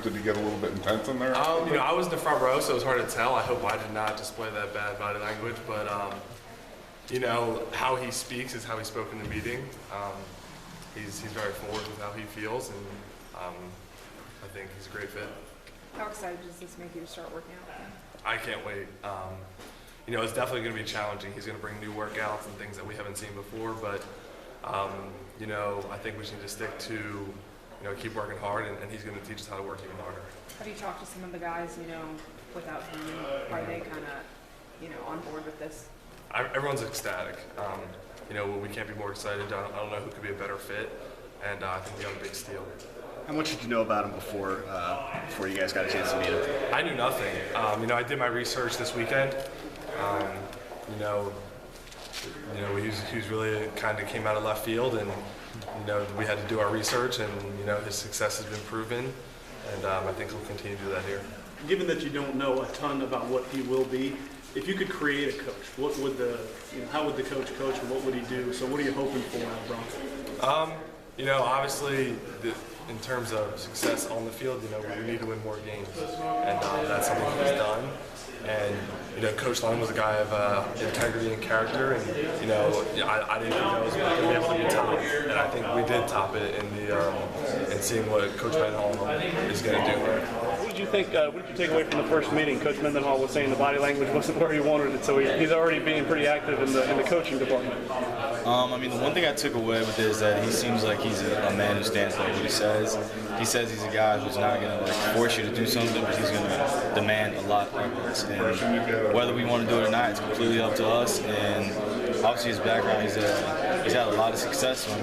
Did he get a little bit intense in there? I was in the front row, so it was hard to tell. I hope I did not display that bad body language, but how he speaks is how he spoke in the meeting. He's very forward with how he feels, and I think he's a great fit. How excited does this make you to start working out with him? I can't wait. It's definitely going to be challenging. He's going to bring new workouts and things that we haven't seen before, but I think we just need to stick to, keep working hard, and he's going to teach us how to work even harder. Have you talked to some of the guys, without him? Are they kind of, on board with this? Everyone's ecstatic. We can't be more excited. I don't know who could be a better fit, and I think we got a big steal. How much did you know about him before you guys got a chance to meet him? I knew nothing. I did my research this weekend. He was really kind of came out of left field, and we had to do our research, and his success has been proven, and I think he'll continue to do that here. Given that you don't know a ton about what he will be, if you could create a coach, what would how would the coach and what would he do? So what are you hoping for out of Bronco? Obviously, in terms of success on the field, we need to win more games, and that's something he's done. And Coach Long was a guy of integrity and character, and I didn't think that was going to be able to be top, and I think we did top it in seeing what Coach Mendenhall is going to do here. What did you think? What did you take away from the first meeting? Coach Mendenhall was saying the body language wasn't where he wanted it, so he's already being pretty active in the coaching department. The one thing I took away with it is that he seems like he's a man who stands by what he says. He says he's a guy who's not going to force you to do something, but he's going to demand a lot of us. And whether we want to do it or not, it's completely up to us. And obviously his background, he's had a lot of success. So,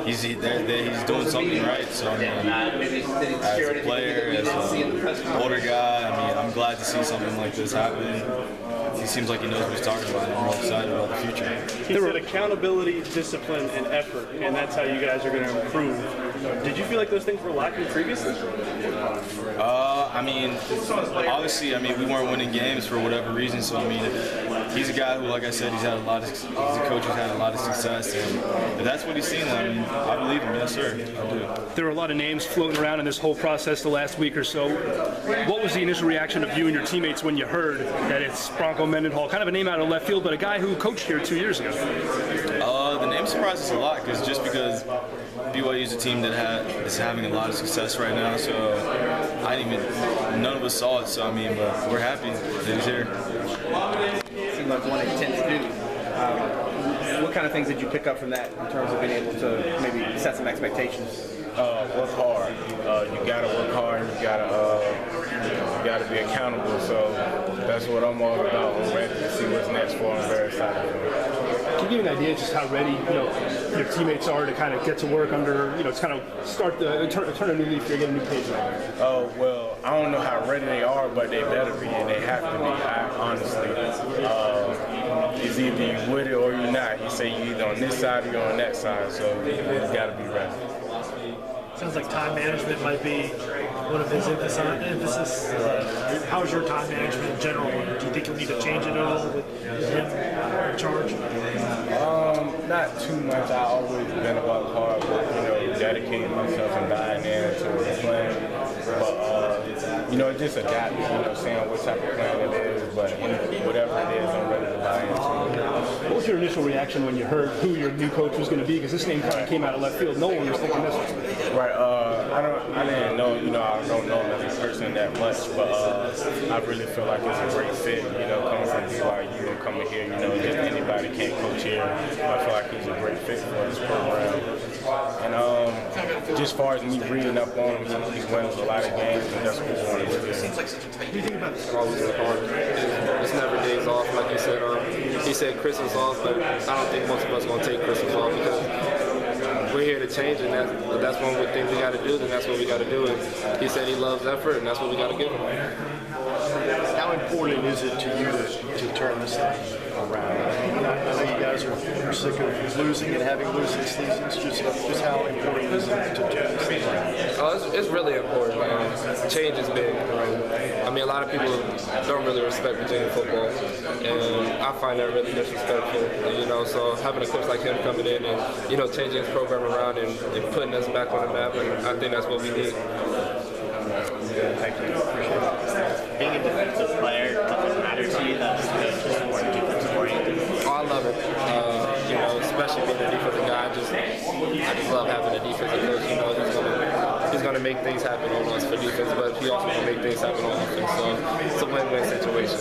he's doing something right. So as a player, as an older guy, I'm glad to see something like this happen. He seems like he knows what he's talking about, and we're excited about the future. He said accountability, discipline, and effort, and that's how you guys are going to improve. Did you feel like those things were lacking previously? Obviously, we weren't winning games for whatever reason, so, he's a guy who, like I said, he's a coach who's had a lot of success, and if that's what he's seen, I believe him, yes, sir, I do. There were a lot of names floating around in this whole process the last week or so. What was the initial reaction of you and your teammates when you heard that it's Bronco Mendenhall, kind of a name out of left field, but a guy who coached here 2 years ago? The name surprised us a lot, because BYU is a team that is having a lot of success right now, so none of us saw it, so but we're happy that he's here. Seems like one he tends to do. What kind of things did you pick up from that in terms of being able to maybe set some expectations? Work hard. You gotta work hard. You gotta be accountable. So that's what I'm all about. I'm ready to see what's next for him. I'm very excited for him. Can you give an idea just how ready your teammates are to kind of get to work under, to kind of start turn a new leaf here, get a new page right? Oh, well, I don't know how ready they are, but they better be, and they have to be, honestly. It's either you with it or you're not. You say you're either on this side or you're on that side, so you got to be ready. Sounds like time management might be one of his emphasis. How's your time management in general? Do you think you'll need to change it at all with him in charge? Not too much. I always been about hard work, dedicating myself and dying into the plan. But, just adapting, saying what type of plan it is, but whatever it is, I'm ready to buy into. What was your initial reaction when you heard who your new coach was going to be? Because this name kind of came out of left field. No one was thinking this was. Right. I didn't know, I don't know him as a person that much, but I really feel like it's a great fit, coming from BYU and coming here, just anybody can't coach here. I feel like he's a great fit for this program. And just as far as me reading up on him, he wins a lot of games, and that's what we want to do. What do you think about this? Always work hard. It's never days off, like you said. He said Christmas off, but I don't think most of us are going to take Christmas off because we're here to change, and that's one of the things we got to do, then that's what we got to do. And he said he loves effort, and that's what we got to give him. How important is it to you to turn this thing around? I know you guys are sick of losing and having losing seasons. Just how important is it to turn this thing around? It's really important, man. Change is big. A lot of people don't really respect Virginia football, and I find that really disrespectful. So having a coach like him coming in and changing his program around and putting us back on the map, and I think that's what we need. Thank you. Appreciate it. Being a defensive player, does it matter to you that this coach is more defensive oriented? Oh, I love it. You know, especially being a defensive guy. I just love having a defensive coach. You know, he's gonna make things happen on us for defense, but he also gonna make things happen on offense. So it's a win-win situation.